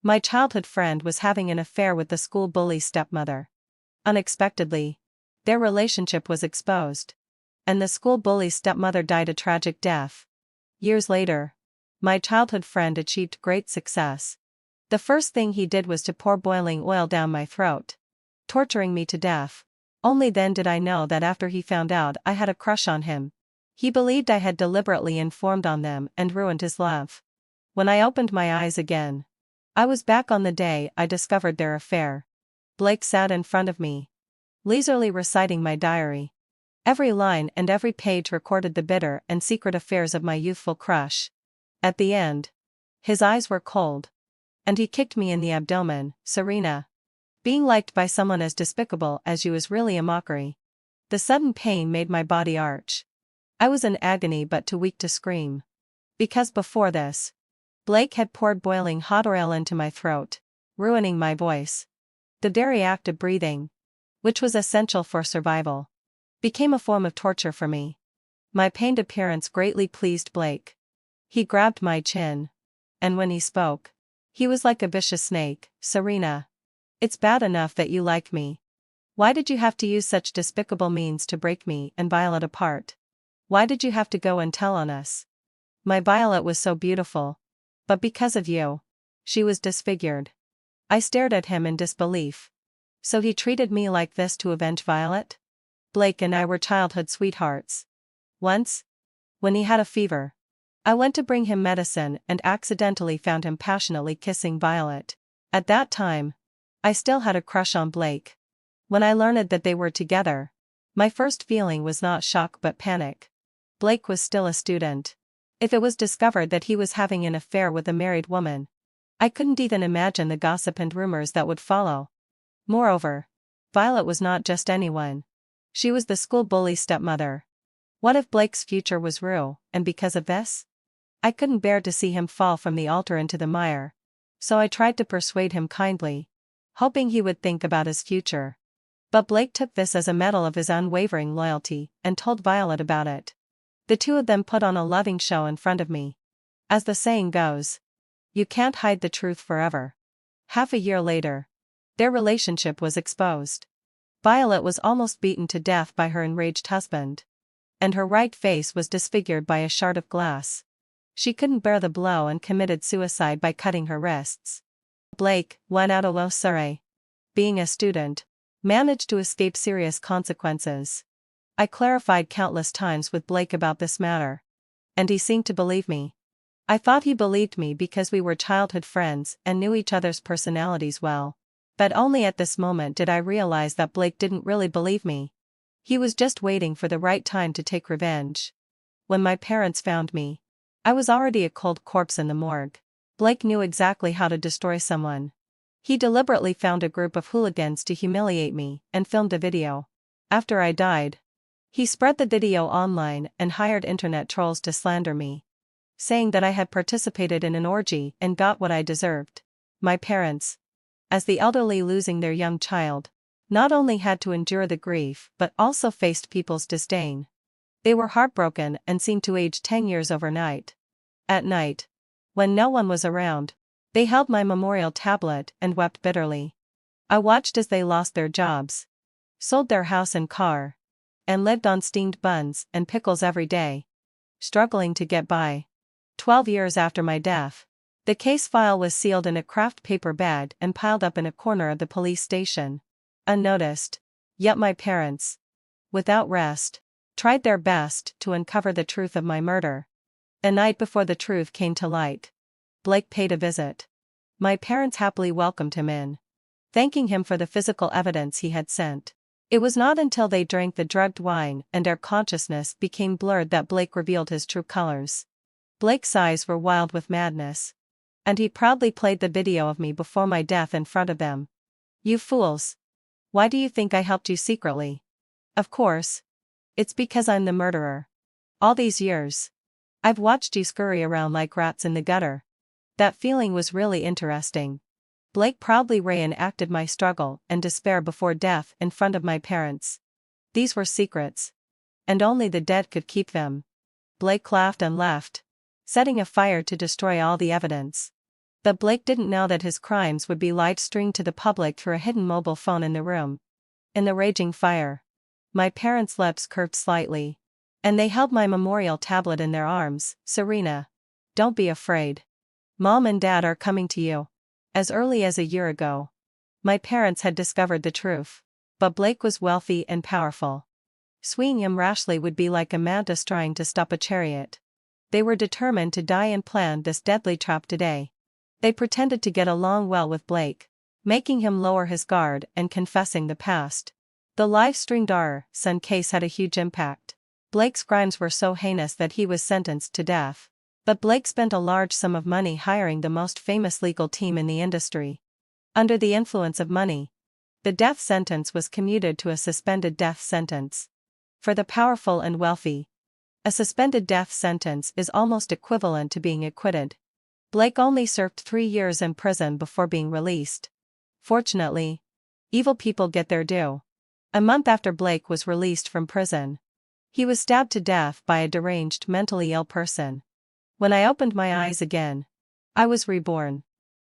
My childhood friend was having an affair with the school bully's stepmother. Unexpectedly, their relationship was exposed, and the school bully's stepmother died a tragic death. Years later, my childhood friend achieved great success. The first thing he did was to pour boiling oil down my throat, torturing me to death. Only then did I know that after he found out I had a crush on him. He believed I had deliberately informed on them and ruined his love. When I opened my eyes again, I was back on the day I discovered their affair. Blake sat in front of me, leisurely reciting my diary. Every line and every page recorded the bitter and secret affairs of my youthful crush. At the end, his eyes were cold, and he kicked me in the abdomen. Serena, being liked by someone as despicable as you is really a mockery. The sudden pain made my body arch. I was in agony but too weak to scream. Because before this, Blake had poured boiling hot oil into my throat, ruining my voice. The very act of breathing, which was essential for survival, became a form of torture for me. My pained appearance greatly pleased Blake. He grabbed my chin, and when he spoke, he was like a vicious snake. Serena, it's bad enough that you like me. Why did you have to use such despicable means to break me and Violet apart? Why did you have to go and tell on us? My Violet was so beautiful. But because of you, she was disfigured. I stared at him in disbelief. So he treated me like this to avenge Violet? Blake and I were childhood sweethearts. Once, when he had a fever, I went to bring him medicine and accidentally found him passionately kissing Violet. At that time, I still had a crush on Blake. When I learned that they were together, my first feeling was not shock but panic. Blake was still a student. If it was discovered that he was having an affair with a married woman, I couldn't even imagine the gossip and rumors that would follow. Moreover, Violet was not just anyone. She was the school bully's stepmother. What if Blake's future was ruined, and because of this? I couldn't bear to see him fall from the altar into the mire, so I tried to persuade him kindly, hoping he would think about his future. But Blake took this as a medal of his unwavering loyalty and told Violet about it. The two of them put on a loving show in front of me. As the saying goes, you can't hide the truth forever. Half a year later, their relationship was exposed. Violet was almost beaten to death by her enraged husband, and her right face was disfigured by a shard of glass. She couldn't bear the blow and committed suicide by cutting her wrists. Blake, one out of Surrey, being a student, managed to escape serious consequences. I clarified countless times with Blake about this matter, and he seemed to believe me. I thought he believed me because we were childhood friends and knew each other's personalities well, but only at this moment did I realize that Blake didn't really believe me. He was just waiting for the right time to take revenge. When my parents found me, I was already a cold corpse in the morgue. Blake knew exactly how to destroy someone. He deliberately found a group of hooligans to humiliate me and filmed a video. After I died, he spread the video online and hired internet trolls to slander me, saying that I had participated in an orgy and got what I deserved. My parents, as the elderly losing their young child, not only had to endure the grief but also faced people's disdain. They were heartbroken and seemed to age 10 years overnight. At night, when no one was around, they held my memorial tablet and wept bitterly. I watched as they lost their jobs, sold their house and car, and lived on steamed buns and pickles every day, struggling to get by. 12 years after my death, the case file was sealed in a craft paper bag and piled up in a corner of the police station, unnoticed. Yet my parents, without rest, tried their best to uncover the truth of my murder. A night before the truth came to light, Blake paid a visit. My parents happily welcomed him in, thanking him for the physical evidence he had sent. It was not until they drank the drugged wine and their consciousness became blurred that Blake revealed his true colors. Blake's eyes were wild with madness, and he proudly played the video of me before my death in front of them. You fools! Why do you think I helped you secretly? Of course, it's because I'm the murderer. All these years, I've watched you scurry around like rats in the gutter. That feeling was really interesting. Blake proudly reenacted my struggle and despair before death in front of my parents. These were secrets, and only the dead could keep them. Blake laughed and left, setting a fire to destroy all the evidence. But Blake didn't know that his crimes would be live-streamed to the public through a hidden mobile phone in the room. In the raging fire, my parents' lips curved slightly, and they held my memorial tablet in their arms. "Serena, don't be afraid. Mom and Dad are coming to you." As early as a year ago, my parents had discovered the truth. But Blake was wealthy and powerful. Swinging him rashly would be like a mantis trying to stop a chariot. They were determined to die and planned this deadly trap today. They pretended to get along well with Blake, making him lower his guard and confessing the past. The live-streamed son case had a huge impact. Blake's crimes were so heinous that he was sentenced to death. But Blake spent a large sum of money hiring the most famous legal team in the industry. Under the influence of money, the death sentence was commuted to a suspended death sentence. For the powerful and wealthy, a suspended death sentence is almost equivalent to being acquitted. Blake only served 3 years in prison before being released. Fortunately, evil people get their due. A month after Blake was released from prison, he was stabbed to death by a deranged, mentally ill person. When I opened my eyes again, I was reborn.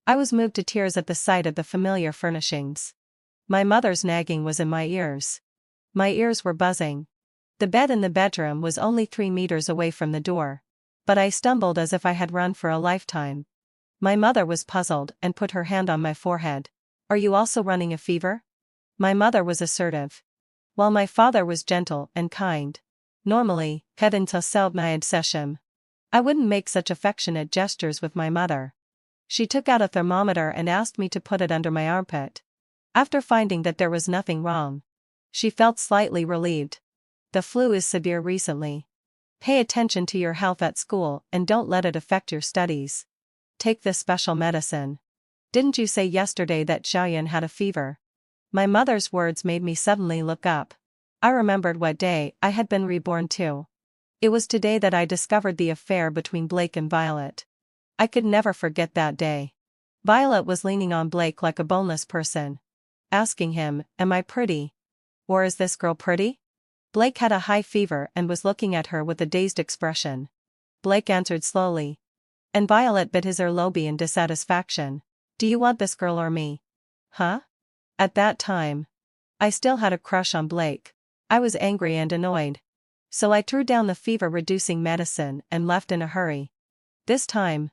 I was moved to tears at the sight of the familiar furnishings. My mother's nagging was in my ears. My ears were buzzing. The bed in the bedroom was only 3 meters away from the door. But I stumbled as if I had run for a lifetime. My mother was puzzled and put her hand on my forehead. "Are you also running a fever?" My mother was assertive, while my father was gentle and kind. Normally, head until self-niad session, I wouldn't make such affectionate gestures with my mother. She took out a thermometer and asked me to put it under my armpit. After finding that there was nothing wrong, she felt slightly relieved. "The flu is severe recently. Pay attention to your health at school and don't let it affect your studies. Take this special medicine. Didn't you say yesterday that Xiaoyan had a fever?" My mother's words made me suddenly look up. I remembered what day I had been reborn to. It was today that I discovered the affair between Blake and Violet. I could never forget that day. Violet was leaning on Blake like a boneless person, asking him, "Am I pretty? Or is this girl pretty?" Blake had a high fever and was looking at her with a dazed expression. Blake answered slowly, and Violet bit his earlobe in dissatisfaction. "Do you want this girl or me? Huh?" At that time, I still had a crush on Blake. I was angry and annoyed. So I threw down the fever-reducing medicine and left in a hurry. This time,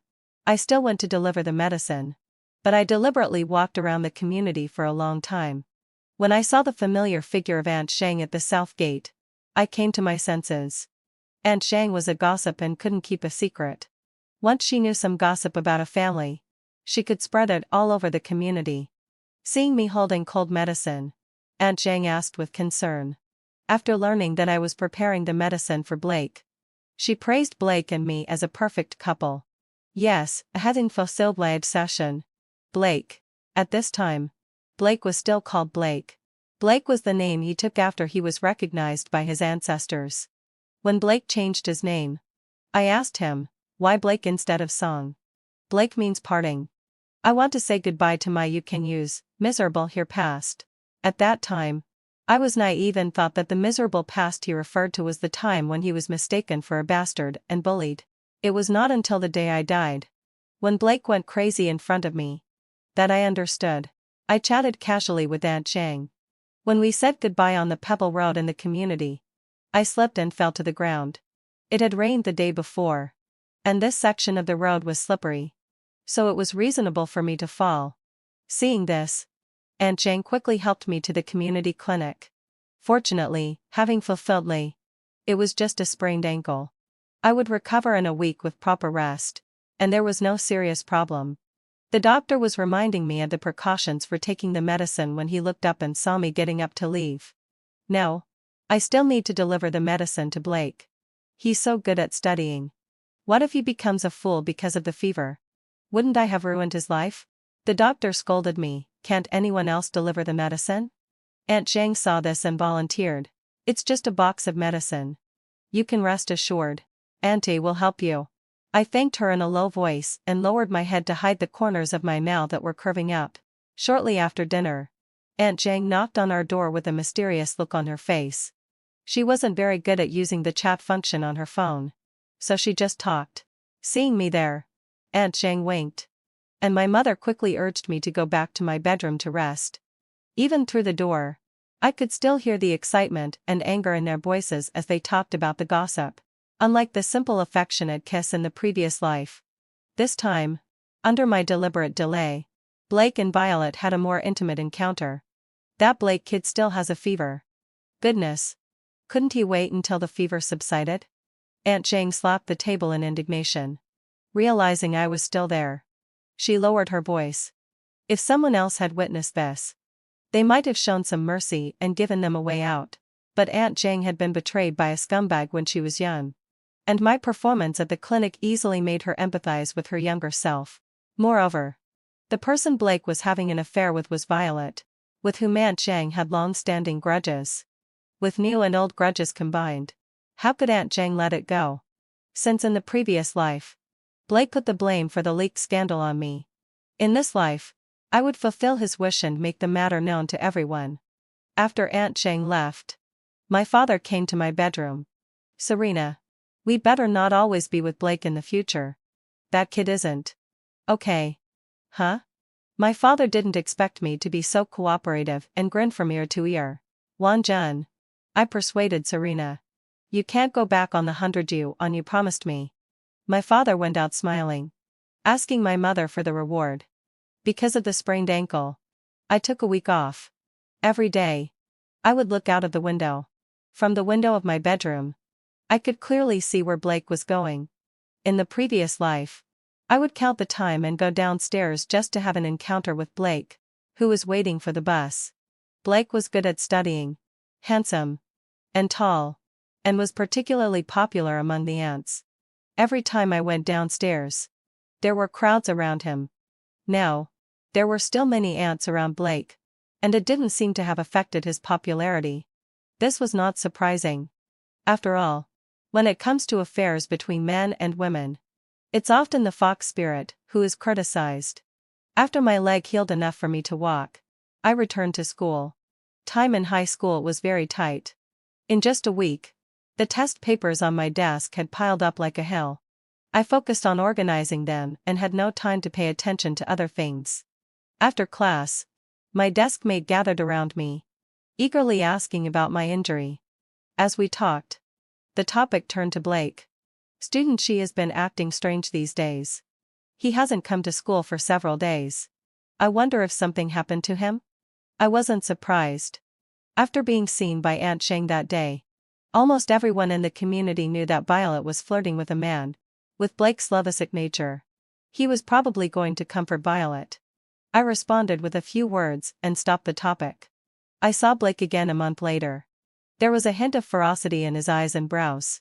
I still went to deliver the medicine, but I deliberately walked around the community for a long time. When I saw the familiar figure of Aunt Shang at the south gate, I came to my senses. Aunt Shang was a gossip and couldn't keep a secret. Once she knew some gossip about a family, she could spread it all over the community. Seeing me holding cold medicine, Aunt Shang asked with concern. After learning that I was preparing the medicine for Blake, she praised Blake and me as a perfect couple. Yes, I had in facile session. Blake. At this time, Blake was still called Blake. Blake was the name he took after he was recognized by his ancestors. When Blake changed his name, I asked him, "Why Blake instead of Song?" "Blake means parting. I want to say goodbye to my you can use, miserable here past." At that time, I was naive and thought that the miserable past he referred to was the time when he was mistaken for a bastard and bullied. It was not until the day I died, when Blake went crazy in front of me, that I understood. I chatted casually with Aunt Shang. When we said goodbye on the pebble road in the community, I slipped and fell to the ground. It had rained the day before, and this section of the road was slippery, so it was reasonable for me to fall. Seeing this, Aunt Shang quickly helped me to the community clinic. Fortunately, having fulfilled it was just a sprained ankle. I would recover in a week with proper rest, and there was no serious problem. The doctor was reminding me of the precautions for taking the medicine when he looked up and saw me getting up to leave. No, I still need to deliver the medicine to Blake. He's so good at studying. What if he becomes a fool because of the fever? Wouldn't I have ruined his life? The doctor scolded me. "Can't anyone else deliver the medicine?" Aunt Shang saw this and volunteered. "It's just a box of medicine. You can rest assured. Auntie will help you." I thanked her in a low voice and lowered my head to hide the corners of my mouth that were curving up. Shortly after dinner, Aunt Shang knocked on our door with a mysterious look on her face. She wasn't very good at using the chat function on her phone, so she just talked. Seeing me there, Aunt Shang winked. and my mother quickly urged me to go back to my bedroom to rest. Even through the door, I could still hear the excitement and anger in their voices as they talked about the gossip. Unlike the simple affectionate kiss in the previous life, this time, under my deliberate delay, Blake and Violet had a more intimate encounter. That Blake kid still has a fever. Goodness. Couldn't he wait until the fever subsided? Aunt Jane slapped the table in indignation. Realizing I was still there, she lowered her voice. If someone else had witnessed this, they might have shown some mercy and given them a way out. But Aunt Jane had been betrayed by a scumbag when she was young. And my performance at the clinic easily made her empathize with her younger self. Moreover, the person Blake was having an affair with was Violet, with whom Aunt Jane had long-standing grudges. With new and old grudges combined, how could Aunt Jane let it go? Since in the previous life, Blake put the blame for the leaked scandal on me. In this life, I would fulfill his wish and make the matter known to everyone. After Aunt Jane left, my father came to my bedroom. Serena, we'd better not always be with Blake in the future. That kid isn't. Okay. Huh? My father didn't expect me to be so cooperative and grinned from ear to ear. Wanjun. I persuaded Serena. You can't go back on the 100 you promised me. My father went out smiling, asking my mother for the reward. Because of the sprained ankle, I took a week off. Every day, I would look out of the window. From the window of my bedroom, I could clearly see where Blake was going. In the previous life, I would count the time and go downstairs just to have an encounter with Blake, who was waiting for the bus. Blake was good at studying, handsome, and tall, and was particularly popular among the aunts. Every time I went downstairs, there were crowds around him. Now, there were still many aunts around Blake, and it didn't seem to have affected his popularity. This was not surprising. After all, when it comes to affairs between men and women, it's often the fox spirit who is criticized. After my leg healed enough for me to walk, I returned to school. Time in high school was very tight. In just a week, the test papers on my desk had piled up like a hill. I focused on organizing them and had no time to pay attention to other things. After class, my desk mate gathered around me, eagerly asking about my injury. As we talked, the topic turned to Blake. Student, she has been acting strange these days. He hasn't come to school for several days. I wonder if something happened to him? I wasn't surprised. After being seen by Aunt Jane that day, almost everyone in the community knew that Violet was flirting with a man, with Blake's lovesick nature. He was probably going to comfort Violet. I responded with a few words and stopped the topic. I saw Blake again a month later. There was a hint of ferocity in his eyes and brows.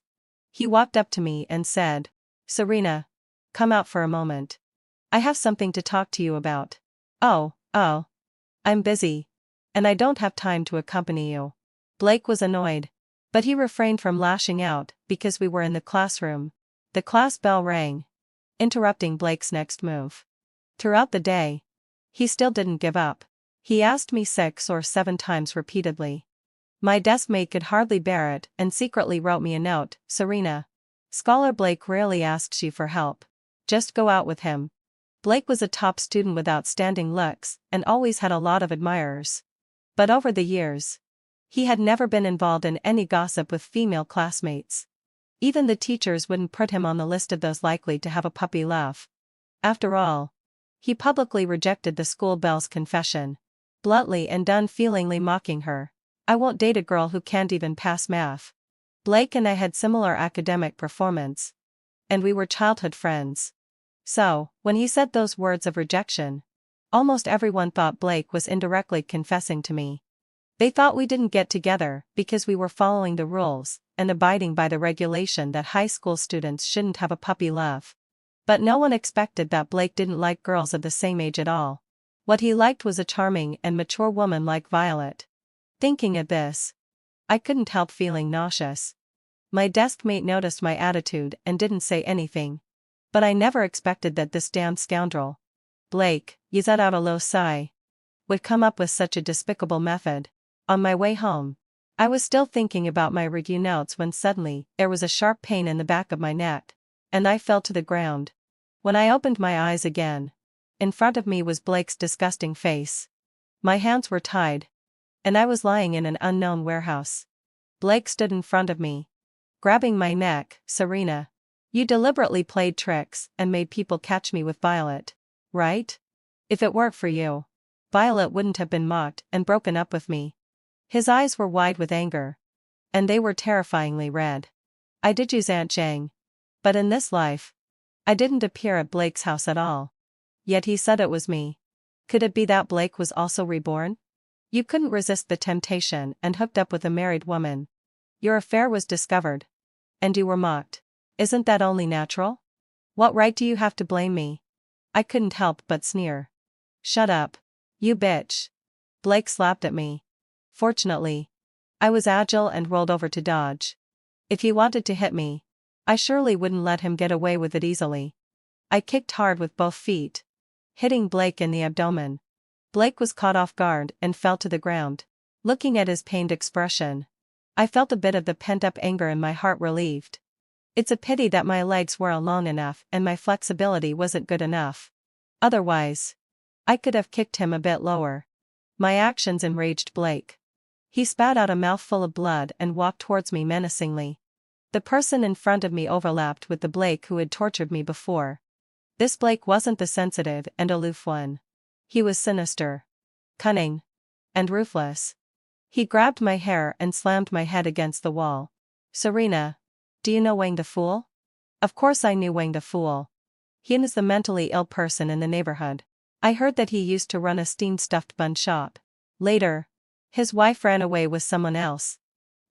He walked up to me and said, "Serena, come out for a moment. I have something to talk to you about." Oh, I'm busy, and I don't have time to accompany you." Blake was annoyed, but he refrained from lashing out because we were in the classroom. The class bell rang, interrupting Blake's next move. Throughout the day, he still didn't give up. He asked me 6 or 7 times repeatedly. My desk mate could hardly bear it and secretly wrote me a note, "Serena, Scholar Blake rarely asks you for help. Just go out with him." Blake was a top student with outstanding looks and always had a lot of admirers. But over the years, he had never been involved in any gossip with female classmates. Even the teachers wouldn't put him on the list of those likely to have a puppy love. After all, he publicly rejected the school belle's confession, bluntly and unfeelingly mocking her. "I won't date a girl who can't even pass math." Blake and I had similar academic performance, and we were childhood friends. So, when he said those words of rejection, almost everyone thought Blake was indirectly confessing to me. They thought we didn't get together because we were following the rules and abiding by the regulation that high school students shouldn't have a puppy love. But no one expected that Blake didn't like girls of the same age at all. What he liked was a charming and mature woman like Violet. Thinking of this, I couldn't help feeling nauseous. My desk mate noticed my attitude and didn't say anything. But I never expected that this damn scoundrel, Blake, let out a low sigh, would come up with such a despicable method. On my way home, I was still thinking about my review notes when suddenly there was a sharp pain in the back of my neck, and I fell to the ground. When I opened my eyes again, In front of me was Blake's disgusting face. My hands were tied, and I was lying in an unknown warehouse. Blake stood in front of me, grabbing my neck. "Serena, you deliberately played tricks and made people catch me with Violet, right? If it weren't for you, Violet wouldn't have been mocked and broken up with me." His eyes were wide with anger, and they were terrifyingly red. I did use Aunt Jang, but in this life, I didn't appear at Blake's house at all. Yet he said it was me. Could it be that Blake was also reborn? "You couldn't resist the temptation and hooked up with a married woman. Your affair was discovered. And you were mocked. Isn't that only natural? What right do you have to blame me?" I couldn't help but sneer. "Shut up, you bitch." Blake slapped at me. Fortunately, I was agile and rolled over to dodge. If he wanted to hit me, I surely wouldn't let him get away with it easily. I kicked hard with both feet, hitting Blake in the abdomen. Blake was caught off guard and fell to the ground. Looking at his pained expression, I felt a bit of the pent-up anger and my heart relieved. It's a pity that my legs weren't long enough and my flexibility wasn't good enough. Otherwise, I could have kicked him a bit lower. My actions enraged Blake. He spat out a mouthful of blood and walked towards me menacingly. The person in front of me overlapped with the Blake who had tortured me before. This Blake wasn't the sensitive and aloof one. He was sinister, cunning, and ruthless. He grabbed my hair and slammed my head against the wall. "Serena, do you know Wang the Fool?" Of course I knew Wang the Fool. He is the mentally ill person in the neighborhood. I heard that he used to run a steamed stuffed bun shop. Later, his wife ran away with someone else.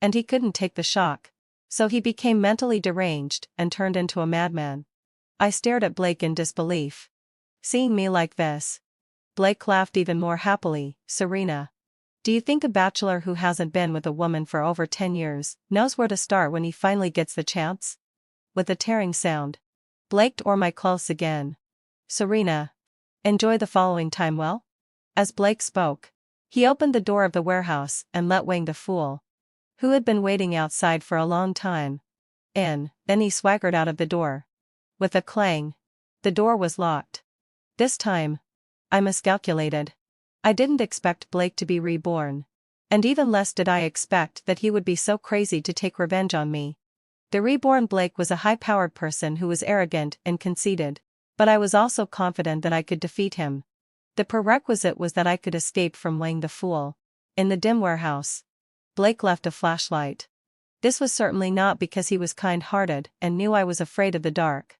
And he couldn't take the shock. So he became mentally deranged and turned into a madman. I stared at Blake in disbelief. Seeing me like this, Blake laughed even more happily. "Serena, do you think a bachelor who hasn't been with a woman for over 10 years knows where to start when he finally gets the chance?" With a tearing sound, Blake tore my clothes again. "Serena, enjoy the following time well?" As Blake spoke, he opened the door of the warehouse and let Wang the Fool, who had been waiting outside for a long time, in. Then he swaggered out of the door. With a clang, the door was locked. This time, I miscalculated. I didn't expect Blake to be reborn. And even less did I expect that he would be so crazy to take revenge on me. The reborn Blake was a high-powered person who was arrogant and conceited, but I was also confident that I could defeat him. The prerequisite was that I could escape from Wang the Fool. In the dim warehouse, Blake left a flashlight. This was certainly not because he was kind-hearted and knew I was afraid of the dark.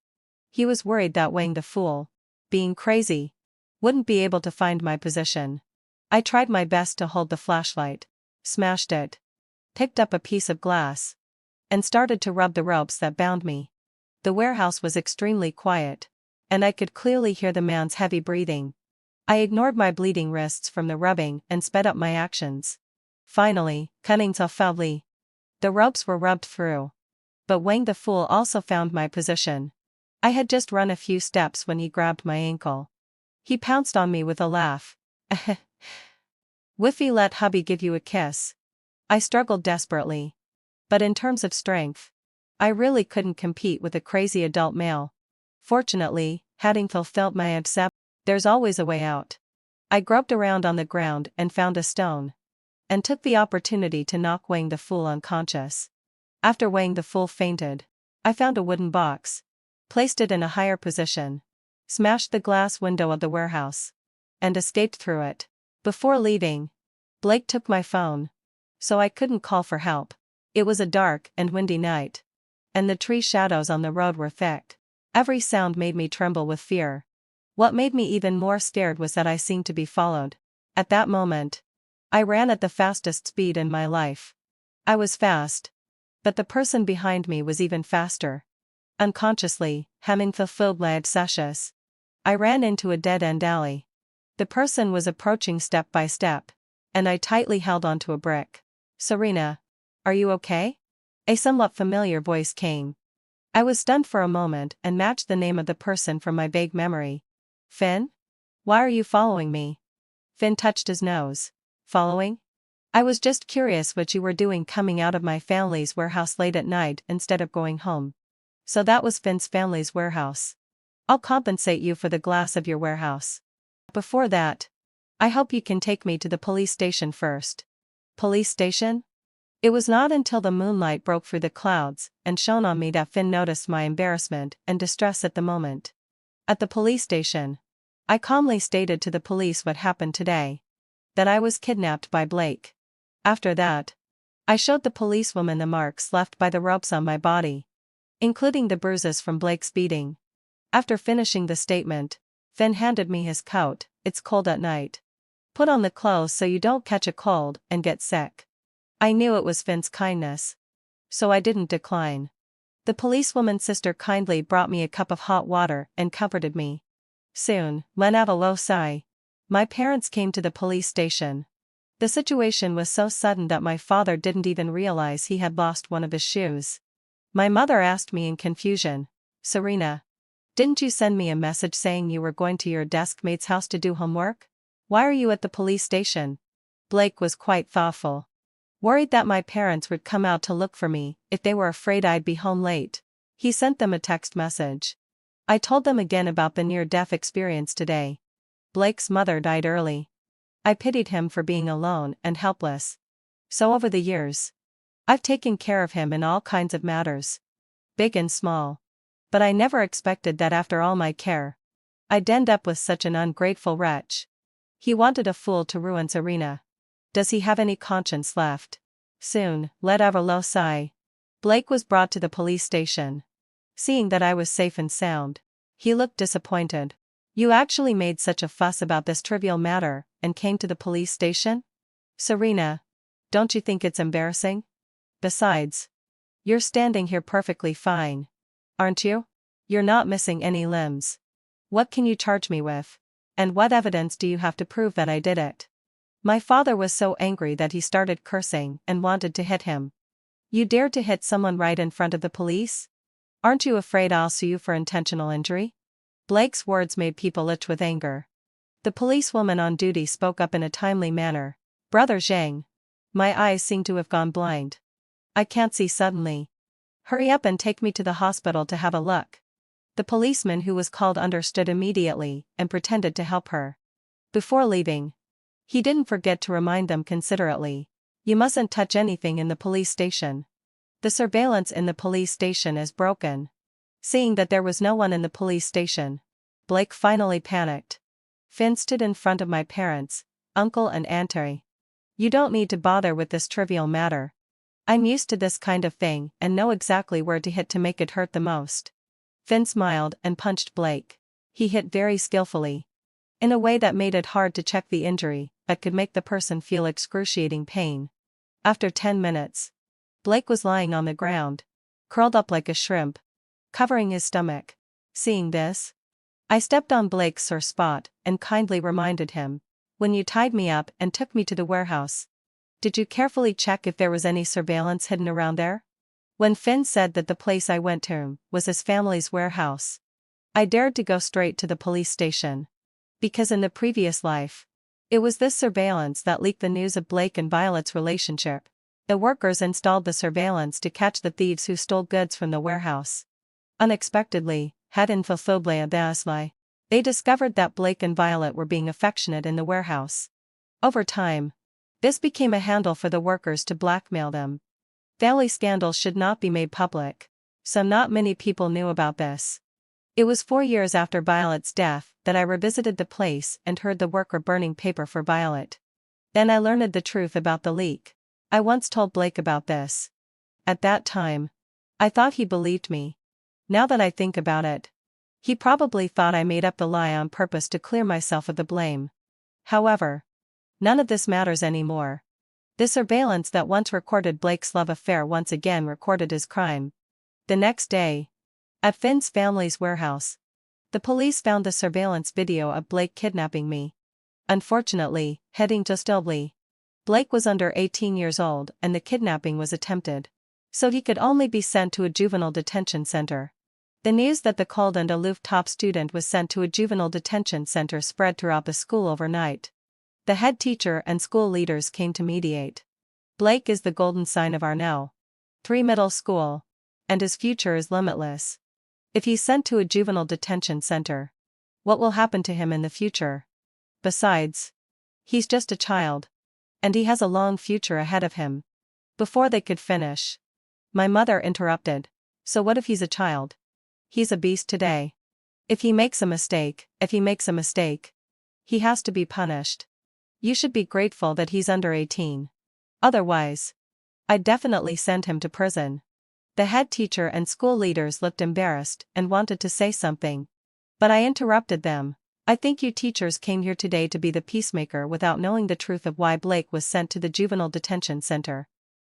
He was worried that Wang the Fool, being crazy, wouldn't be able to find my position. I tried my best to hold the flashlight, smashed it, picked up a piece of glass, and started to rub the ropes that bound me. The warehouse was extremely quiet, and I could clearly hear the man's heavy breathing. I ignored my bleeding wrists from the rubbing and sped up my actions. Finally, cunning so foully, the ropes were rubbed through. But Wang the Fool also found my position. I had just run a few steps when he grabbed my ankle. He pounced on me with a laugh. "Whiffy, let hubby give you a kiss." I struggled desperately. But in terms of strength, I really couldn't compete with a crazy adult male. Fortunately, having fulfilled my accept, there's always a way out. I groped around on the ground and found a stone, and took the opportunity to knock Wang the Fool unconscious. After Wang the Fool fainted, I found a wooden box, placed it in a higher position, smashed the glass window of the warehouse, and escaped through it. Before leaving, Blake took my phone, so I couldn't call for help. It was a dark and windy night, and the tree shadows on the road were thick. Every sound made me tremble with fear. What made me even more scared was that I seemed to be followed. At that moment, I ran at the fastest speed in my life. I was fast, but the person behind me was even faster. Unconsciously, having fulfilled my obsessions, I ran into a dead-end alley. The person was approaching step by step, and I tightly held onto a brick. "Serena, are you okay?" A somewhat familiar voice came. I was stunned for a moment and matched the name of the person from my vague memory. "Finn? Why are you following me?" Finn touched his nose. "Following? I was just curious what you were doing coming out of my family's warehouse late at night instead of going home." So that was Finn's family's warehouse. I'll compensate you for the glass of your warehouse. Before that, I hope you can take me to the police station first. Police station? It was not until the moonlight broke through the clouds and shone on me that Finn noticed my embarrassment and distress at the moment. At the police station, I calmly stated to the police what happened today. That I was kidnapped by Blake. After that, I showed the policewoman the marks left by the ropes on my body, including the bruises from Blake's beating. After finishing the statement, Finn handed me his coat. It's cold at night. Put on the clothes so you don't catch a cold and get sick. I knew it was Finn's kindness, so I didn't decline. The policewoman's sister kindly brought me a cup of hot water and comforted me. Soon, let out a low sigh. My parents came to the police station. The situation was so sudden that my father didn't even realize he had lost one of his shoes. My mother asked me in confusion, "Serena, didn't you send me a message saying you were going to your desk mate's house to do homework? Why are you at the police station?" Blake was quite thoughtful. Worried that my parents would come out to look for me if they were afraid I'd be home late, he sent them a text message. I told them again about the near-death experience today. Blake's mother died early. I pitied him for being alone and helpless. So over the years, I've taken care of him in all kinds of matters, big and small. But I never expected that after all my care, I'd end up with such an ungrateful wretch. He wanted a fool to ruin Serena. Does he have any conscience left? Soon, let out a low sigh. Blake was brought to the police station. Seeing that I was safe and sound, he looked disappointed. You actually made such a fuss about this trivial matter and came to the police station? Serena, don't you think it's embarrassing? Besides, you're standing here perfectly fine, aren't you? You're not missing any limbs. What can you charge me with? And what evidence do you have to prove that I did it? My father was so angry that he started cursing and wanted to hit him. You dared to hit someone right in front of the police? Aren't you afraid I'll sue you for intentional injury? Blake's words made people itch with anger. The policewoman on duty spoke up in a timely manner. Brother Zhang. My eyes seem to have gone blind. I can't see suddenly. Hurry up and take me to the hospital to have a look. The policeman who was called understood immediately and pretended to help her. Before leaving, he didn't forget to remind them considerately, you mustn't touch anything in the police station. The surveillance in the police station is broken. Seeing that there was no one in the police station, Blake finally panicked. Finn stood in front of my parents, uncle and auntie. You don't need to bother with this trivial matter. I'm used to this kind of thing and know exactly where to hit to make it hurt the most. Finn smiled and punched Blake. He hit very skillfully, in a way that made it hard to check the injury, but could make the person feel excruciating pain. After 10 minutes, Blake was lying on the ground, curled up like a shrimp, covering his stomach. Seeing this, I stepped on Blake's sore spot and kindly reminded him, when you tied me up and took me to the warehouse, did you carefully check if there was any surveillance hidden around there? When Finn said that the place I went to was his family's warehouse, I dared to go straight to the police station. Because in the previous life, it was this surveillance that leaked the news of Blake and Violet's relationship. The workers installed the surveillance to catch the thieves who stole goods from the warehouse. Unexpectedly, they discovered that Blake and Violet were being affectionate in the warehouse. Over time, this became a handle for the workers to blackmail them. Family scandals should not be made public, so not many people knew about this. It was 4 years after Violet's death that I revisited the place and heard the worker burning paper for Violet. Then I learned the truth about the leak. I once told Blake about this. At that time, I thought he believed me. Now that I think about it, he probably thought I made up the lie on purpose to clear myself of the blame. However, none of this matters anymore. The surveillance that once recorded Blake's love affair once again recorded his crime. The next day, at Finn's family's warehouse, the police found the surveillance video of Blake kidnapping me. Unfortunately, heading to Stilbley, Blake was under 18 years old and the kidnapping was attempted, so he could only be sent to a juvenile detention center. The news that the cold and aloof top student was sent to a juvenile detention center spread throughout the school overnight. The head teacher and school leaders came to mediate. Blake is the golden sign of our now 3 middle school, and his future is limitless. If he's sent to a juvenile detention center, what will happen to him in the future? Besides, he's just a child. And he has a long future ahead of him. Before they could finish, my mother interrupted. So what if he's a child? He's a beast today. If he makes a mistake, he has to be punished. You should be grateful that he's under 18. Otherwise, I'd definitely send him to prison. The head teacher and school leaders looked embarrassed and wanted to say something. But I interrupted them. I think you teachers came here today to be the peacemaker without knowing the truth of why Blake was sent to the juvenile detention center.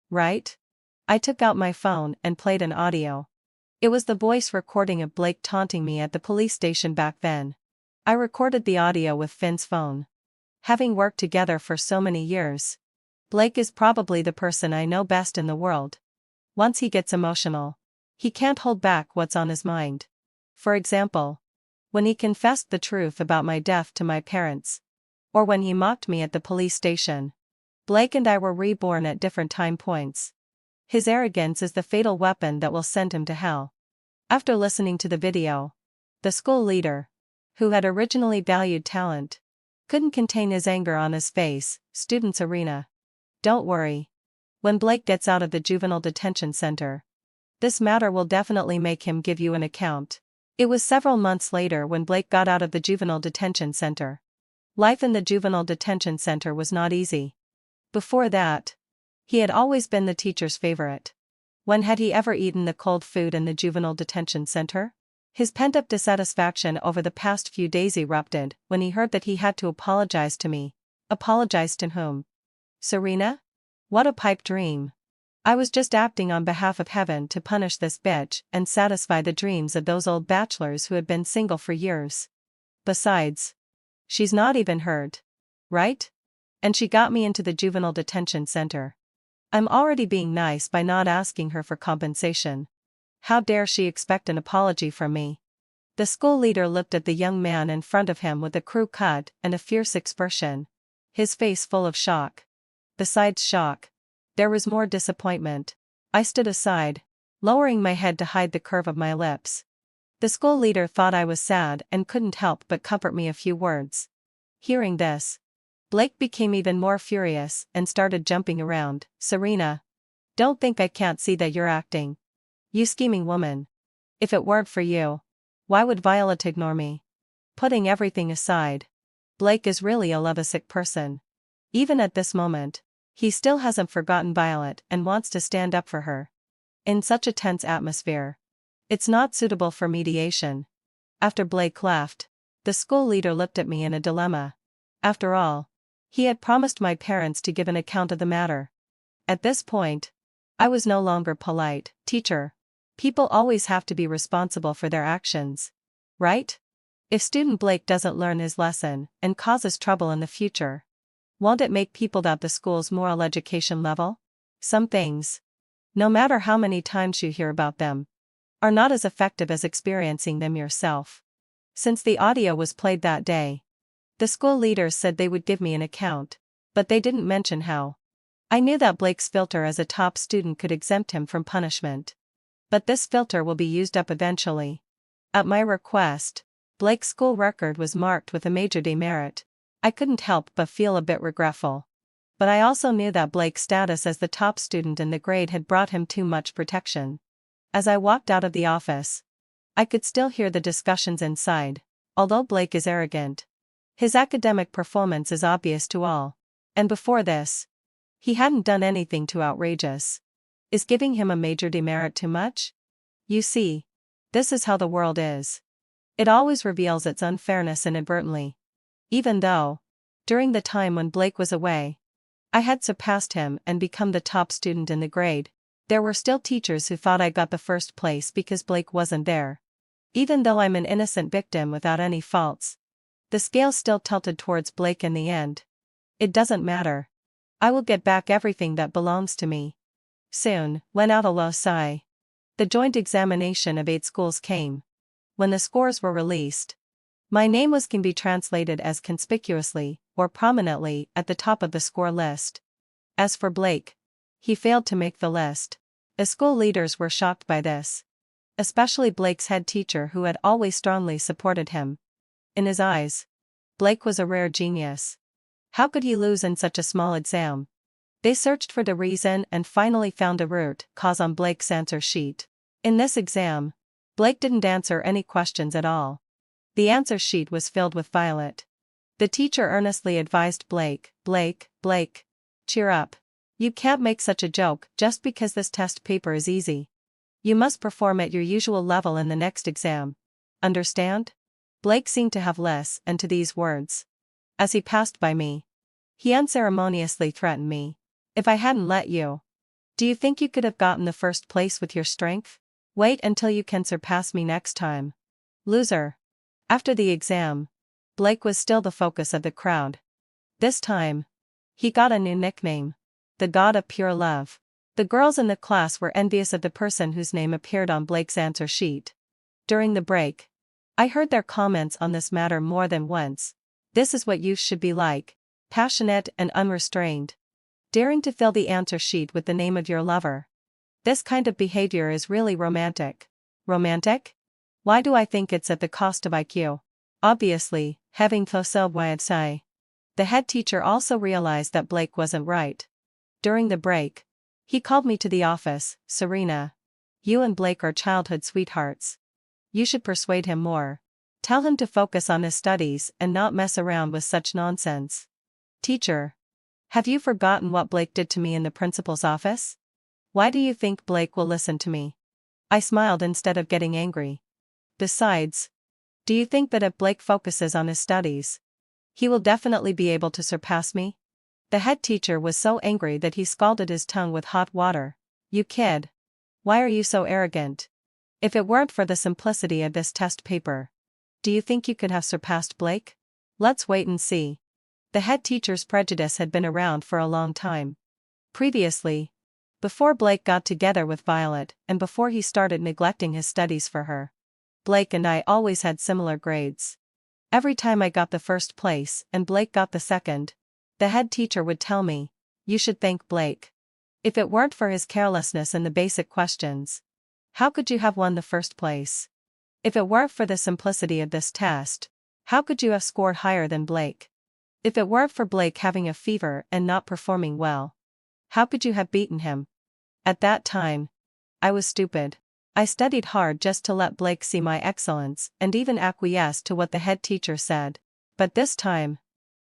Right? I took out my phone and played an audio. It was the voice recording of Blake taunting me at the police station back then. I recorded the audio with Finn's phone. Having worked together for so many years, Blake is probably the person I know best in the world. Once he gets emotional, he can't hold back what's on his mind. For example, when he confessed the truth about my death to my parents, or when he mocked me at the police station. Blake and I were reborn at different time points. His arrogance is the fatal weapon that will send him to hell. After listening to the video, the school leader, who had originally valued talent, couldn't contain his anger on his face. Students arena. Don't worry. When Blake gets out of the juvenile detention center, this matter will definitely make him give you an account. It was several months later when Blake got out of the juvenile detention center. Life in the juvenile detention center was not easy. Before that, he had always been the teacher's favorite. When had he ever eaten the cold food in the juvenile detention center? His pent-up dissatisfaction over the past few days erupted when he heard that he had to apologize to me. Apologize to whom? Serena? What a pipe dream. I was just acting on behalf of heaven to punish this bitch and satisfy the dreams of those old bachelors who had been single for years. Besides, she's not even hurt. Right? And she got me into the juvenile detention center. I'm already being nice by not asking her for compensation. How dare she expect an apology from me? The school leader looked at the young man in front of him with a crew cut and a fierce expression, his face full of shock. Besides shock, there was more disappointment. I stood aside, lowering my head to hide the curve of my lips. The school leader thought I was sad and couldn't help but comfort me a few words. Hearing this, Blake became even more furious and started jumping around. Serena, don't think I can't see that you're acting. You scheming woman. If it weren't for you, why would Violet ignore me? Putting everything aside, Blake is really a lovesick person. Even at this moment, he still hasn't forgotten Violet and wants to stand up for her. In such a tense atmosphere, it's not suitable for mediation. After Blake left, the school leader looked at me in a dilemma. After all, he had promised my parents to give an account of the matter. At this point, I was no longer polite. Teacher, people always have to be responsible for their actions. Right? If student Blake doesn't learn his lesson and causes trouble in the future, won't it make people doubt the school's moral education level? Some things, no matter how many times you hear about them, are not as effective as experiencing them yourself. Since the audio was played that day, the school leaders said they would give me an account, but they didn't mention how. I knew that Blake's filter as a top student could exempt him from punishment. But this filter will be used up eventually. At my request, Blake's school record was marked with a major demerit. I couldn't help but feel a bit regretful. But I also knew that Blake's status as the top student in the grade had brought him too much protection. As I walked out of the office, I could still hear the discussions inside. Although Blake is arrogant, his academic performance is obvious to all. And before this, he hadn't done anything too outrageous. Is giving him a major demerit too much? You see, this is how the world is. It always reveals its unfairness inadvertently. Even though, during the time when Blake was away, I had surpassed him and become the top student in the grade, there were still teachers who thought I got the first place because Blake wasn't there. Even though I'm an innocent victim without any faults, the scale still tilted towards Blake in the end. It doesn't matter. I will get back everything that belongs to me. Soon, went out a low sigh. The joint examination of 8 schools came. When the scores were released, my name can be translated as conspicuously or prominently at the top of the score list. As for Blake, he failed to make the list. The school leaders were shocked by this. especially Blake's head teacher who had always strongly supported him. In his eyes, Blake was a rare genius. How could he lose in such a small exam? They searched for the reason and finally found a root cause on Blake's answer sheet. In this exam, Blake didn't answer any questions at all. The answer sheet was filled with violet. The teacher earnestly advised Blake, Blake, cheer up. You can't make such a joke just because this test paper is easy. You must perform at your usual level in the next exam. Understand? Blake seemed to have listened to these words. As he passed by me, he unceremoniously threatened me. If I hadn't let you, do you think you could have gotten the first place with your strength? Wait until you can surpass me next time. Loser. After the exam, Blake was still the focus of the crowd. This time, he got a new nickname: the God of Pure Love. The girls in the class were envious of the person whose name appeared on Blake's answer sheet. During the break, I heard their comments on this matter more than once. This is what youth should be like: passionate and unrestrained, daring to fill the answer sheet with the name of your lover. This kind of behavior is really romantic. Romantic? Why do I think it's at the cost of IQ? Obviously, having fulfilled my say. The head teacher also realized that Blake wasn't right. During the break, he called me to the office. Serena, you and Blake are childhood sweethearts. You should persuade him more. Tell him to focus on his studies and not mess around with such nonsense. Teacher, have you forgotten what Blake did to me in the principal's office? Why do you think Blake will listen to me? I smiled instead of getting angry. Besides, do you think that if Blake focuses on his studies, he will definitely be able to surpass me? The head teacher was so angry that he scalded his tongue with hot water. You kid. Why are you so arrogant? If it weren't for the simplicity of this test paper, do you think you could have surpassed Blake? Let's wait and see. The head teacher's prejudice had been around for a long time. Previously, before Blake got together with Violet and before he started neglecting his studies for her, Blake and I always had similar grades. Every time I got the first place and Blake got the second, the head teacher would tell me, you should thank Blake. If it weren't for his carelessness in the basic questions, how could you have won the first place? If it weren't for the simplicity of this test, how could you have scored higher than Blake? If it weren't for Blake having a fever and not performing well, how could you have beaten him? At that time, I was stupid. I studied hard just to let Blake see my excellence and even acquiesce to what the head teacher said. But this time,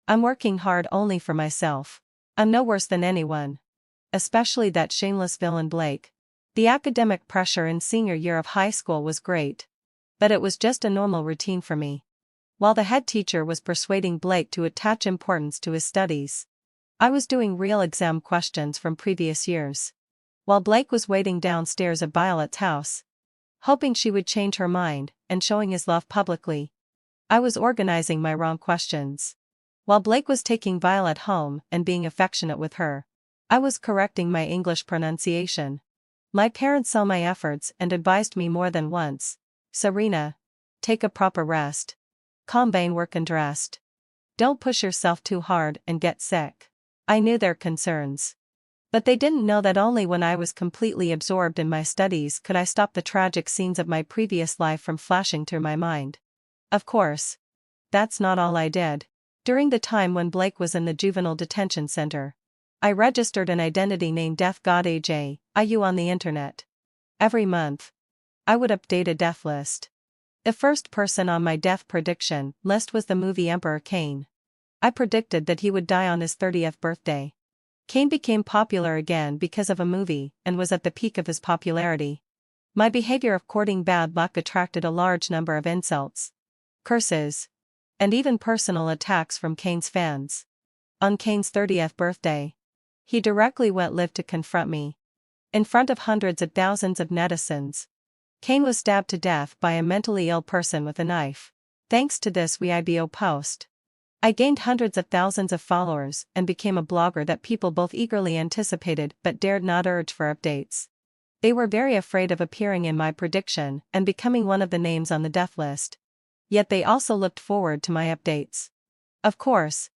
I'm working hard only for myself. I'm no worse than anyone. Especially that shameless villain Blake. The academic pressure in senior year of high school was great. But it was just a normal routine for me. While the head teacher was persuading Blake to attach importance to his studies, I was doing real exam questions from previous years. While Blake was waiting downstairs at Violet's house, hoping she would change her mind and showing his love publicly, I was organizing my wrong questions. While Blake was taking Violet home and being affectionate with her, I was correcting my English pronunciation. My parents saw my efforts and advised me more than once, Serena, take a proper rest. Calm down, work and rest. Don't push yourself too hard and get sick. I knew their concerns. But they didn't know that only when I was completely absorbed in my studies could I stop the tragic scenes of my previous life from flashing through my mind. Of course, that's not all I did. During the time when Blake was in the juvenile detention center, I registered an identity named death.IU on the internet. Every month, I would update a death list. The first person on my death prediction list was the movie Emperor Cain. I predicted that he would die on his 30th birthday. Cain became popular again because of a movie and was at the peak of his popularity. My behavior of courting bad luck attracted a large number of insults, curses, and even personal attacks from Cain's fans. On Cain's 30th birthday, he directly went live to confront me. In front of hundreds of thousands of netizens, Cain was stabbed to death by a mentally ill person with a knife. Thanks to this Weibo post, I gained hundreds of thousands of followers and became a blogger that people both eagerly anticipated but dared not urge for updates. They were very afraid of appearing in my prediction and becoming one of the names on the death list. Yet they also looked forward to my updates. Of course,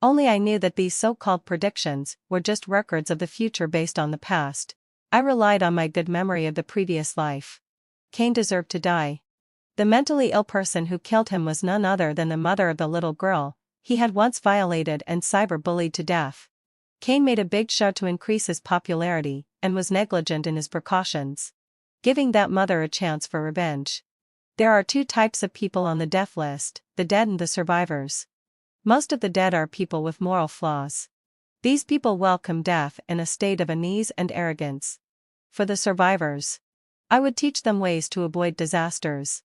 only I knew that these so-called predictions were just records of the future based on the past. I relied on my good memory of the previous life. Cain deserved to die. The mentally ill person who killed him was none other than the mother of the little girl he had once violated and cyber-bullied to death. Cain made a big show to increase his popularity and was negligent in his precautions, giving that mother a chance for revenge. There are two types of people on the death list, the dead and the survivors. Most of the dead are people with moral flaws. These people welcome death in a state of unease and arrogance. For the survivors, I would teach them ways to avoid disasters,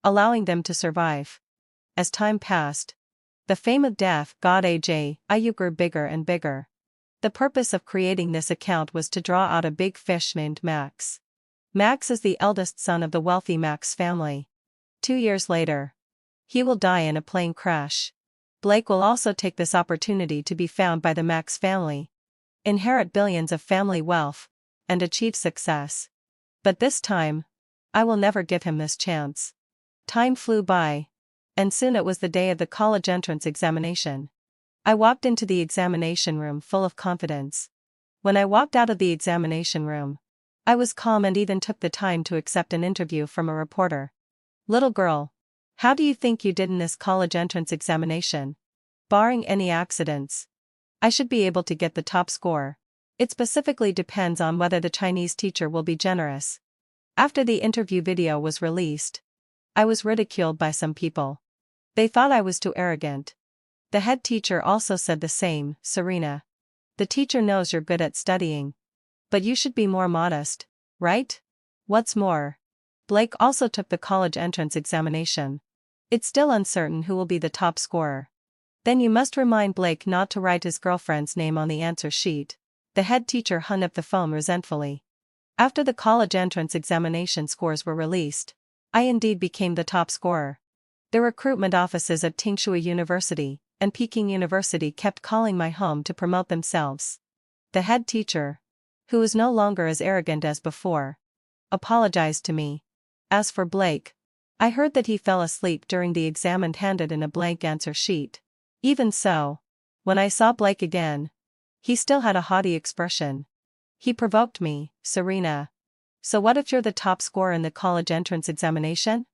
allowing them to survive. As time passed, the fame of death got grew bigger and bigger. The purpose of creating this account was to draw out a big fish named Max. Max is the eldest son of the wealthy Max family. 2 years later, he will die in a plane crash. Blake will also take this opportunity to be found by the Max family, inherit billions of family wealth, and achieve success. But this time, I will never give him this chance. Time flew by, and soon it was the day of the college entrance examination. I walked into the examination room full of confidence. When I walked out of the examination room, I was calm and even took the time to accept an interview from a reporter. "Little girl, how do you think you did in this college entrance examination? Barring any accidents, I should be able to get the top score. It specifically depends on whether the Chinese teacher will be generous." After the interview video was released, I was ridiculed by some people. They thought I was too arrogant. The head teacher also said the same. "Serena, the teacher knows you're good at studying, but you should be more modest, right?" What's more, Blake also took the college entrance examination. It's still uncertain who will be the top scorer. "Then you must remind Blake not to write his girlfriend's name on the answer sheet." The head teacher hung up the phone resentfully. After the college entrance examination scores were released, I indeed became the top scorer. The recruitment offices at Tingshui University and Peking University kept calling my home to promote themselves. The head teacher, who was no longer as arrogant as before, apologized to me. As for Blake, I heard that he fell asleep during the exam and handed in a blank answer sheet. Even so, when I saw Blake again, he still had a haughty expression. He provoked me. "Serena, so what if you're the top scorer in the college entrance examination?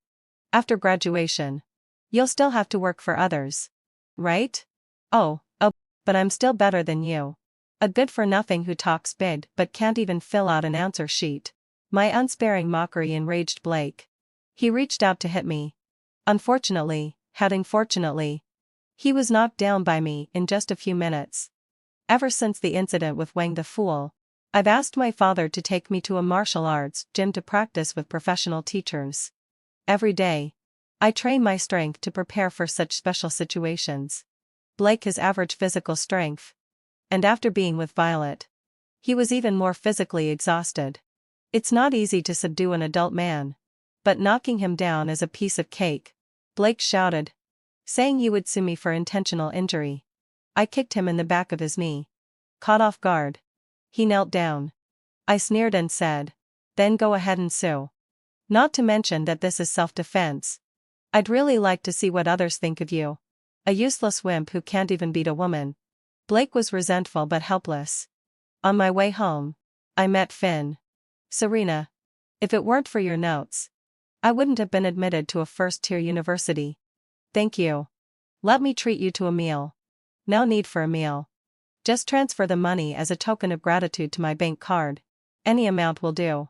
After graduation, you'll still have to work for others, right?" Oh, but I'm still better than you. A good-for-nothing who talks big but can't even fill out an answer sheet." My unsparing mockery enraged Blake. He reached out to hit me. Unfortunately, he was knocked down by me in just a few minutes. Ever since the incident with Wang the Fool, I've asked my father to take me to a martial arts gym to practice with professional teachers. Every day, I train my strength to prepare for such special situations. Blake has average physical strength, and after being with Violet, he was even more physically exhausted. It's not easy to subdue an adult man, but knocking him down is a piece of cake. Blake shouted, saying he would sue me for intentional injury. I kicked him in the back of his knee. Caught off guard, he knelt down. I sneered and said, "Then go ahead and sue. Not to mention that this is self-defense. I'd really like to see what others think of you. A useless wimp who can't even beat a woman." Blake was resentful but helpless. On my way home, I met Finn. "Serena, if it weren't for your notes, I wouldn't have been admitted to a first-tier university. Thank you. Let me treat you to a meal." "No need for a meal. Just transfer the money as a token of gratitude to my bank card. Any amount will do.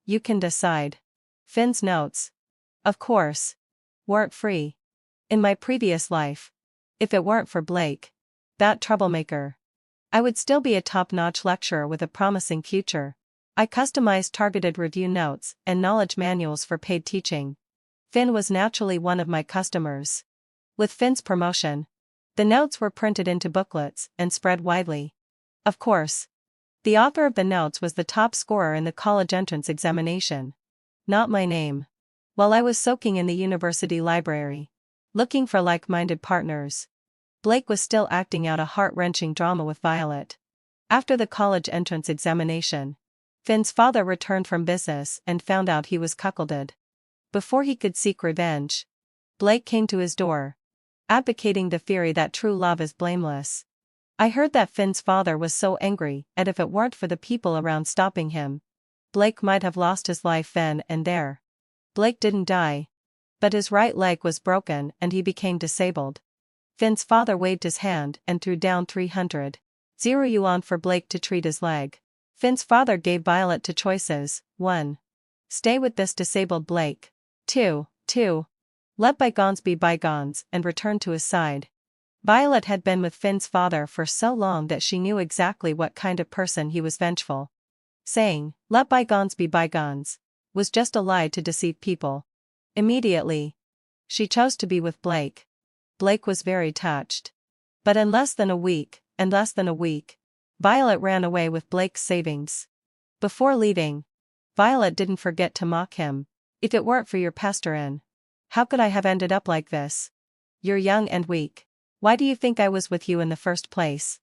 You can decide." Finn's notes, of course, weren't free. In my previous life, if it weren't for Blake, that troublemaker, I would still be a top-notch lecturer with a promising future. I customized targeted review notes and knowledge manuals for paid teaching. Finn was naturally one of my customers. With Finn's promotion, the notes were printed into booklets and spread widely. Of course, the author of the notes was the top scorer in the college entrance examination. Not my name. While I was soaking in the university library, looking for like-minded partners, Blake was still acting out a heart-wrenching drama with Violet. After the college entrance examination, Finn's father returned from business and found out he was cuckolded. Before he could seek revenge, Blake came to his door, advocating the theory that true love is blameless. I heard that Finn's father was so angry, and if it weren't for the people around stopping him, Blake might have lost his life then and there. Blake didn't die, but his right leg was broken and he became disabled. Finn's father waved his hand and threw down 300 yuan for Blake to treat his leg. Finn's father gave Violet two choices: 1. Stay with this disabled Blake. 2. Let bygones be bygones and return to his side. Violet had been with Finn's father for so long that she knew exactly what kind of person he was. Vengeful. Saying, "Let bygones be bygones," was just a lie to deceive people. Immediately, she chose to be with Blake. Blake was very touched. But in less than a week, Violet ran away with Blake's savings. Before leaving, Violet didn't forget to mock him. "If it weren't for your pastorin, how could I have ended up like this? You're young and weak. Why do you think I was with you in the first place?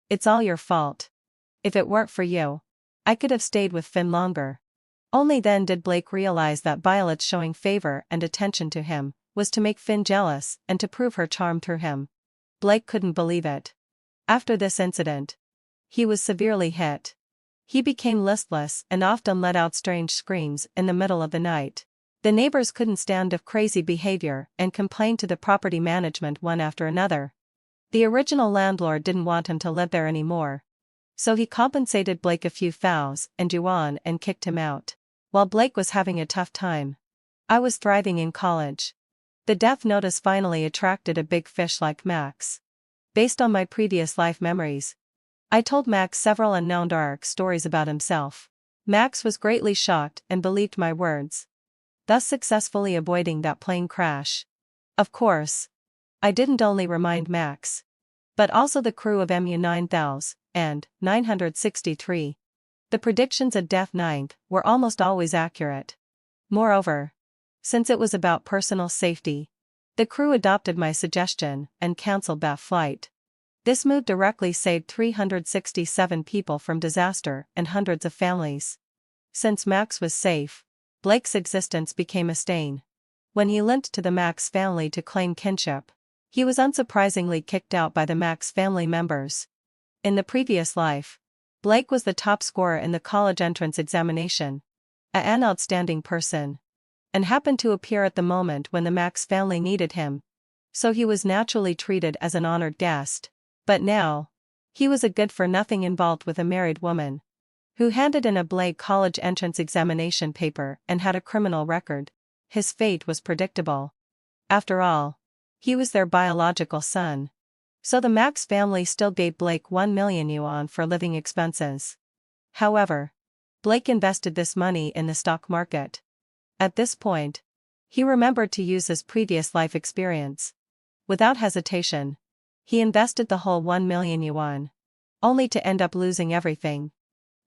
It's all your fault. If it weren't for you, I could have stayed with Finn longer." Only then did Blake realize that Violet's showing favor and attention to him was to make Finn jealous and to prove her charm through him. Blake couldn't believe it. After this incident, he was severely hit. He became listless and often let out strange screams in the middle of the night. The neighbors couldn't stand his crazy behavior and complained to the property management one after another. The original landlord didn't want him to live there anymore, so he compensated Blake a few thous and yuan and kicked him out. While Blake was having a tough time, I was thriving in college. The death notice finally attracted a big fish like Max. Based on my previous life memories, I told Max several unknown dark stories about himself. Max was greatly shocked and believed my words, thus successfully avoiding that plane crash. Of course, I didn't only remind Max, but also the crew of MU 9000 and 963. The predictions at Death 9 were almost always accurate. Moreover, since it was about personal safety, the crew adopted my suggestion and cancelled that flight. This move directly saved 367 people from disaster and hundreds of families. Since Max was safe, Blake's existence became a stain. When he limped to the Max family to claim kinship, he was unsurprisingly kicked out by the Max family members. In the previous life, Blake was the top scorer in the college entrance examination, an outstanding person, and happened to appear at the moment when the Max family needed him, so he was naturally treated as an honored guest. But now, he was a good-for-nothing involved with a married woman, who handed in a Blake college entrance examination paper and had a criminal record. His fate was predictable. After all, he was their biological son. So the Max family still gave Blake 1 million yuan for living expenses. However, Blake invested this money in the stock market. At this point, he remembered to use his previous life experience. Without hesitation, he invested the whole 1 million yuan, only to end up losing everything.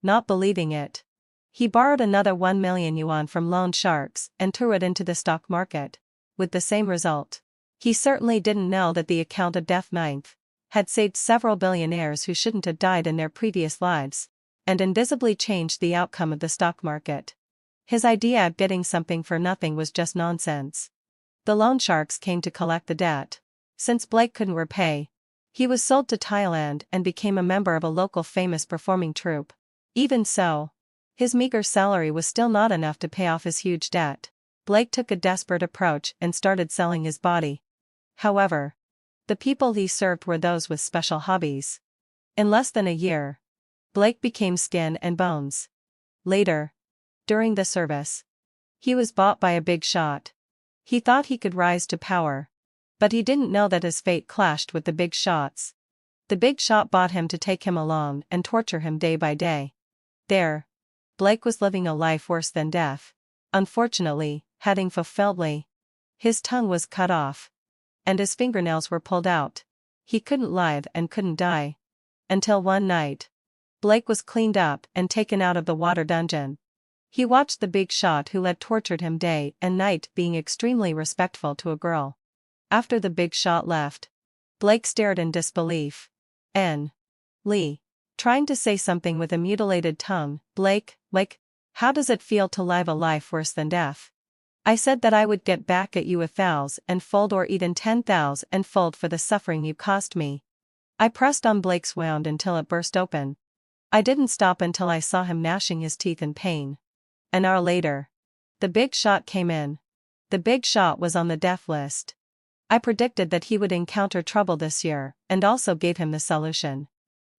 Not believing it, he borrowed another 1 million yuan from loan sharks and threw it into the stock market, with the same result. He certainly didn't know that the account of Death 9 had saved several billionaires who shouldn't have died in their previous lives, and invisibly changed the outcome of the stock market. His idea of getting something for nothing was just nonsense. The loan sharks came to collect the debt. Since Blake couldn't repay, he was sold to Thailand and became a member of a local famous performing troupe. Even so, his meager salary was still not enough to pay off his huge debt. Blake took a desperate approach and started selling his body. However, the people he served were those with special hobbies. In less than a year, Blake became skin and bones. Later, during the service, he was bought by a big shot. He thought he could rise to power, but he didn't know that his fate clashed with the big shot's. The big shot bought him to take him along and torture him day by day. There, Blake was living a life worse than death. Unfortunately, having fulfilledly, his tongue was cut off, and his fingernails were pulled out. He couldn't live and couldn't die. Until one night, Blake was cleaned up and taken out of the water dungeon. He watched the big shot who had tortured him day and night being extremely respectful to a girl. After the big shot left, Blake stared in disbelief. Lee, trying to say something with a mutilated tongue, Blake, how does it feel to live a life worse than death? I said that I would get back at you 1,000-fold or even 10,000-fold for the suffering you caused me. I pressed on Blake's wound until it burst open. I didn't stop until I saw him gnashing his teeth in pain. An hour later, The big shot came in. The big shot was on the death list. I predicted that he would encounter trouble this year, and also gave him the solution.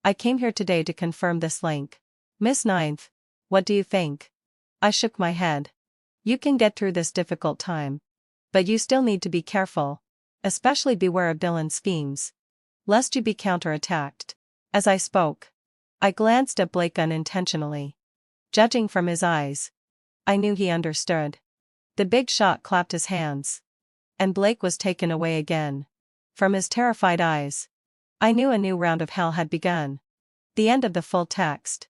I came here today to confirm this link. Miss Ninth, what do you think? I shook my head. You can get through this difficult time. But you still need to be careful. Especially beware of Dylan's schemes. Lest you be counterattacked. As I spoke, I glanced at Blake unintentionally. Judging from his eyes, I knew he understood. The big shot clapped his hands. And Blake was taken away again. From his terrified eyes, I knew a new round of hell had begun. The end of the full text.